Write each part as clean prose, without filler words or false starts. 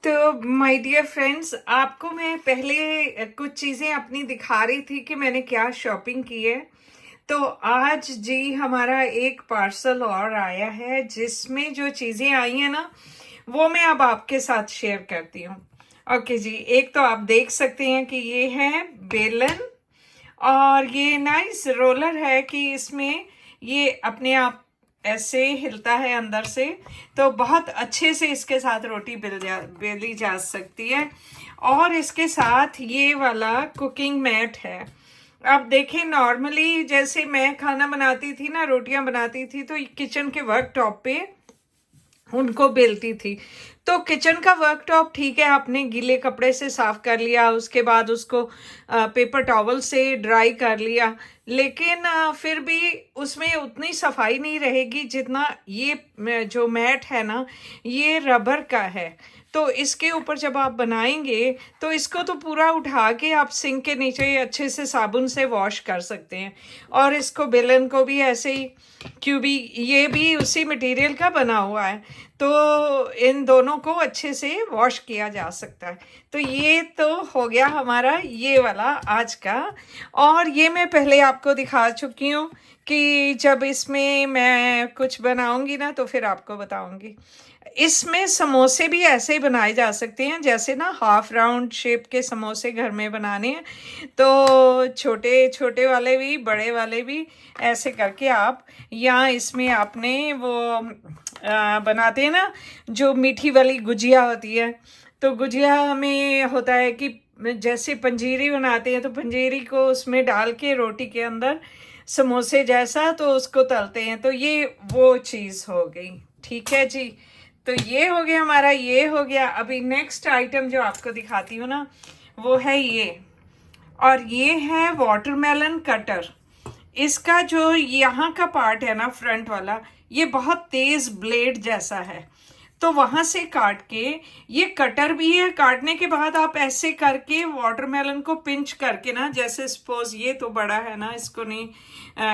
तो my dear friends, आपको मैं पहले कुछ चीज़ें अपनी दिखा रही थी कि मैंने क्या शॉपिंग की है। तो आज जी हमारा एक पार्सल और आया है जिसमें जो चीज़ें आई हैं ना, वो मैं अब आपके साथ शेयर करती हूँ। ओके जी, एक तो आप देख सकते हैं कि ये है बेलन, और ये नाइस रोलर है कि इसमें ये अपने आप ऐसे हिलता है अंदर से। तो बहुत अच्छे से इसके साथ रोटी बेली जा सकती है। और इसके साथ ये वाला कुकिंग मैट है। अब देखें, नॉर्मली जैसे मैं खाना बनाती थी ना, रोटियां बनाती थी, तो किचन के वर्क टॉप पे उनको बेलती थी। तो किचन का वर्क टॉप ठीक है, आपने गीले कपड़े से साफ कर लिया, उसके बाद उसको पेपर टॉवल से ड्राई कर लिया, लेकिन फिर भी उसमें उतनी सफाई नहीं रहेगी जितना ये जो मैट है ना, ये रबर का है। तो इसके ऊपर जब आप बनाएंगे तो इसको तो पूरा उठा के आप सिंक के नीचे अच्छे से साबुन से वॉश कर सकते हैं। और इसको बेलन को भी ऐसे ही, क्योंकि ये भी उसी मटेरियल का बना हुआ है, तो इन दोनों को अच्छे से वॉश किया जा सकता है। तो ये तो हो गया हमारा ये वाला आज का। और ये मैं पहले आपको दिखा चुकी हूँ कि जब इसमें मैं कुछ बनाऊंगी ना तो फिर आपको बताऊंगी। इसमें समोसे भी ऐसे ही बनाए जा सकते हैं, जैसे ना हाफ राउंड शेप के समोसे घर में बनाने हैं, तो छोटे छोटे वाले भी बड़े वाले भी ऐसे करके आप, या इसमें आपने वो बनाते हैं ना जो मीठी वाली गुजिया होती है, तो गुजिया में होता है कि जैसे पंजीरी बनाते हैं तो पंजीरी को उसमें डाल के रोटी के अंदर समोसे जैसा तो उसको तलते हैं, तो ये वो चीज़ हो गई। ठीक है जी, तो ये हो गया हमारा, ये हो गया। अभी नेक्स्ट आइटम जो आपको दिखाती हूँ ना, वो है ये, और ये है वाटरमेलन कटर। इसका जो यहाँ का पार्ट है ना, फ्रंट वाला, ये बहुत तेज ब्लेड जैसा है, तो वहां से काट के, ये कटर भी है, काटने के बाद आप ऐसे करके वाटरमेलन को पिंच करके ना, जैसे सपोज ये तो बड़ा है ना, इसको नहीं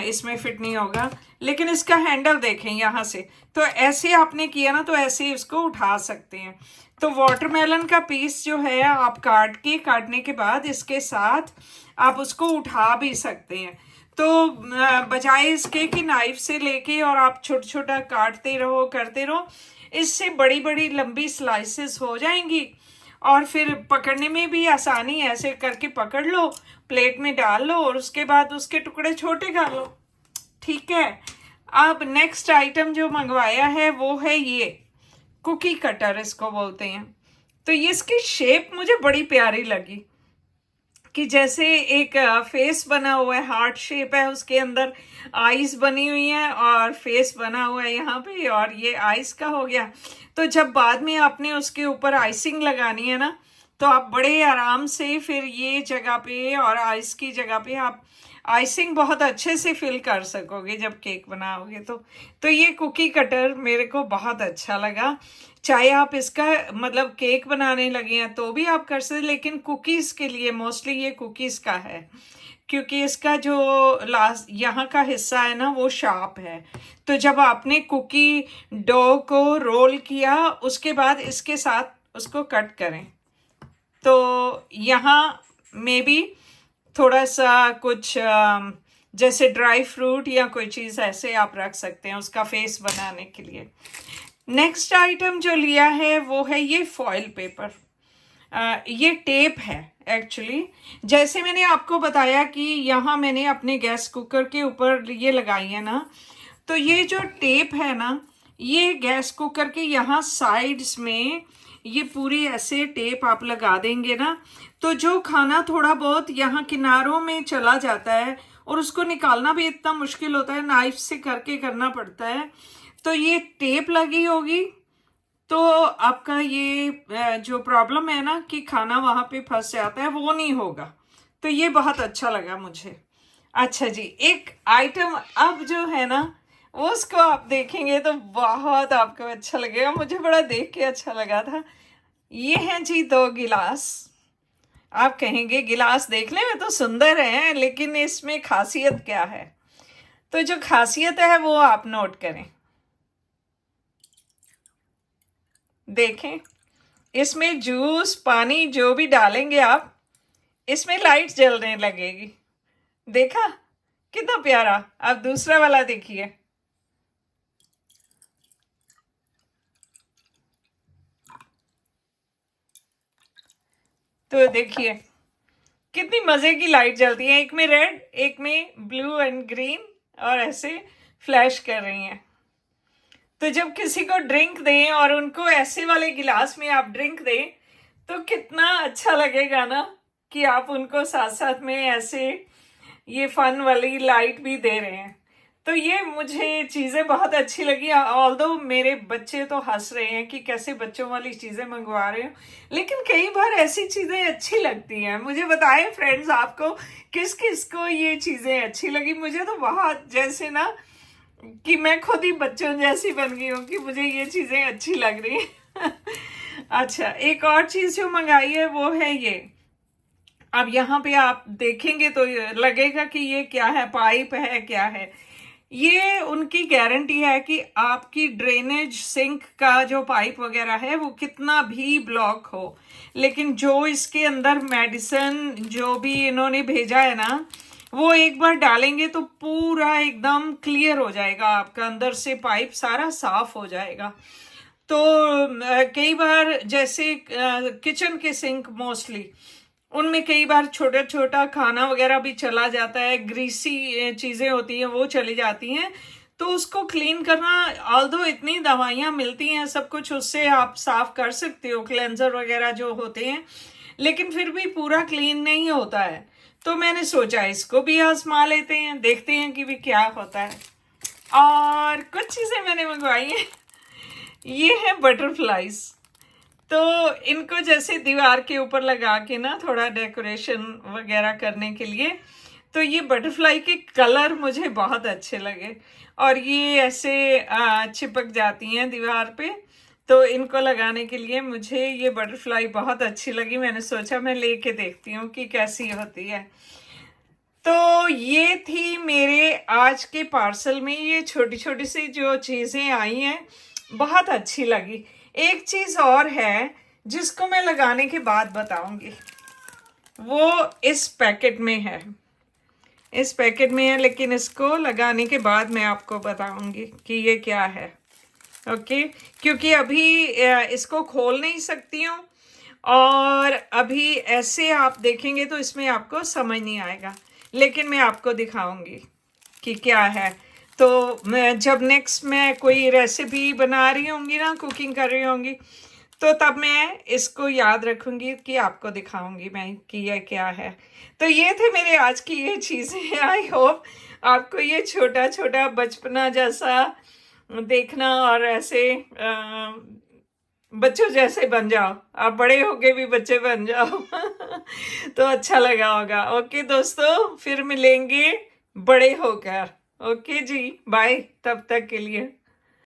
इसमें फिट नहीं होगा, लेकिन इसका हैंडल देखें यहाँ से, तो ऐसे आपने किया ना तो ऐसे इसको उठा सकते हैं। तो वाटरमेलन का पीस जो है आप काटने के बाद इसके साथ आप उसको उठा भी सकते हैं। तो बजाय इसके कि नाइफ से लेके और आप छोटा छोटा काटते रहो करते रहो, इससे बड़ी बड़ी लंबी स्लाइसेस हो जाएंगी, और फिर पकड़ने में भी आसानी, ऐसे करके पकड़ लो, प्लेट में डाल लो और उसके बाद उसके टुकड़े छोटे कर लो। ठीक है। अब नेक्स्ट आइटम जो मंगवाया है वो है ये कुकी कटर, इसको बोलते हैं। तो ये इसकी शेप मुझे बड़ी प्यारी लगी कि जैसे एक फेस बना हुआ है, हार्ट शेप है, उसके अंदर आईज बनी हुई है और फेस बना हुआ है यहाँ पे, और ये आईज का हो गया। तो जब बाद में आपने उसके ऊपर आइसिंग लगानी है ना, तो आप बड़े आराम से फिर ये जगह पे और आइस की जगह पे आप आइसिंग बहुत अच्छे से फिल कर सकोगे जब केक बनाओगे। तो ये कुकी कटर मेरे को बहुत अच्छा लगा। चाहे आप इसका मतलब केक बनाने लगे हैं तो भी आप कर सकते, लेकिन कुकीज़ के लिए मोस्टली ये कुकीज़ का है, क्योंकि इसका जो लास्ट यहाँ का हिस्सा है ना वो शार्प है। तो जब आपने कुकी डो को रोल किया उसके बाद इसके साथ उसको कट करें, तो यहाँ में भी थोड़ा सा कुछ जैसे ड्राई फ्रूट या कोई चीज़ ऐसे आप रख सकते हैं उसका फेस बनाने के लिए। नेक्स्ट आइटम जो लिया है वो है ये फॉइल पेपर। ये टेप है एक्चुअली। जैसे मैंने आपको बताया कि यहाँ मैंने अपने गैस कुकर के ऊपर ये लगाई है ना, तो ये जो टेप है ना, ये गैस कुकर के यहाँ साइड्स में ये पूरी ऐसे टेप आप लगा देंगे ना, तो जो खाना थोड़ा बहुत यहाँ किनारों में चला जाता है और उसको निकालना भी इतना मुश्किल होता है, नाइफ से करके करना पड़ता है, तो ये टेप लगी होगी तो आपका ये जो प्रॉब्लम है ना कि खाना वहां पे फंस जाता है, वो नहीं होगा। तो ये बहुत अच्छा लगा मुझे। अच्छा जी, एक आइटम अब जो है ना उसको आप देखेंगे तो बहुत आपको अच्छा लगेगा, मुझे बड़ा देख के अच्छा लगा था। ये हैं जी दो गिलास। आप कहेंगे गिलास देखने में तो सुंदर है, लेकिन इसमें खासियत क्या है? तो जो खासियत है वो आप नोट करें। देखें, इसमें जूस पानी जो भी डालेंगे आप, इसमें लाइट जलने लगेगी। देखा कितना प्यारा। अब दूसरा वाला देखिए। तो देखिए कितनी मजे की लाइट जलती है, एक में रेड एक में ब्लू एंड ग्रीन, और ऐसे फ्लैश कर रही हैं। तो जब किसी को ड्रिंक दें और उनको ऐसे वाले गिलास में आप ड्रिंक दें तो कितना अच्छा लगेगा ना, कि आप उनको साथ साथ में ऐसे ये फन वाली लाइट भी दे रहे हैं। तो ये मुझे चीज़ें बहुत अच्छी लगी। ऑल्दो मेरे बच्चे तो हंस रहे हैं कि कैसे बच्चों वाली चीज़ें मंगवा रहे हो, लेकिन कई बार ऐसी चीज़ें अच्छी लगती हैं। मुझे बताएं फ्रेंड्स, आपको किस किस को ये चीज़ें अच्छी लगी। मुझे तो बहुत, जैसे ना कि मैं खुद ही बच्चों जैसी बन गई हूँ कि मुझे ये चीज़ें अच्छी लग रही हैं। अच्छा, एक और चीज़ जो मंगाई है वो है ये। अब यहाँ पे आप देखेंगे तो लगेगा कि ये क्या है, पाइप है क्या है। ये उनकी गारंटी है कि आपकी ड्रेनेज सिंक का जो पाइप वगैरह है वो कितना भी ब्लॉक हो, लेकिन जो इसके अंदर मेडिसिन जो भी इन्होंने भेजा है ना, वो एक बार डालेंगे तो पूरा एकदम क्लियर हो जाएगा, आपका अंदर से पाइप सारा साफ हो जाएगा। तो कई बार जैसे किचन के सिंक मोस्टली उनमें कई बार छोटा छोटा खाना वगैरह भी चला जाता है, ग्रीसी चीज़ें होती हैं वो चली जाती हैं, तो उसको क्लीन करना, ऑल्दो इतनी दवाइयाँ मिलती हैं सब कुछ, उससे आप साफ कर सकते हो, क्लेंजर वगैरह जो होते हैं, लेकिन फिर भी पूरा क्लीन नहीं होता है। तो मैंने सोचा इसको भी आजमा लेते हैं, देखते हैं कि भी क्या होता है। और कुछ चीज़ें मैंने मंगवाई हैं। ये है बटरफ्लाईज। तो इनको जैसे दीवार के ऊपर लगा के ना थोड़ा डेकोरेशन वगैरह करने के लिए, तो ये बटरफ्लाई के कलर मुझे बहुत अच्छे लगे, और ये ऐसे चिपक जाती हैं दीवार पे। तो इनको लगाने के लिए मुझे ये बटरफ्लाई बहुत अच्छी लगी। मैंने सोचा मैं लेके देखती हूँ कि कैसी होती है। तो ये थी मेरे आज के पार्सल में, ये छोटी छोटी सी जो चीज़ें आई हैं बहुत अच्छी लगी। एक चीज़ और है जिसको मैं लगाने के बाद बताऊंगी, वो इस पैकेट में है, इस पैकेट में है, लेकिन इसको लगाने के बाद मैं आपको बताऊंगी कि ये क्या है। ओके, क्योंकि अभी इसको खोल नहीं सकती हूँ, और अभी ऐसे आप देखेंगे तो इसमें आपको समझ नहीं आएगा, लेकिन मैं आपको दिखाऊंगी कि क्या है। तो मैं जब नेक्स्ट मैं कोई रेसिपी बना रही होंगी ना, कुकिंग कर रही होंगी, तो तब मैं इसको याद रखूंगी कि आपको दिखाऊंगी मैं कि ये क्या है। तो ये थे मेरे आज की ये चीज़ें। आई होप आपको ये छोटा छोटा बचपना जैसा देखना, और ऐसे बच्चों जैसे बन जाओ, आप बड़े होके भी बच्चे बन जाओ। तो अच्छा लगा होगा। ओके दोस्तों, फिर मिलेंगे बड़े होकर। ओके जी, बाय तब तक के लिए।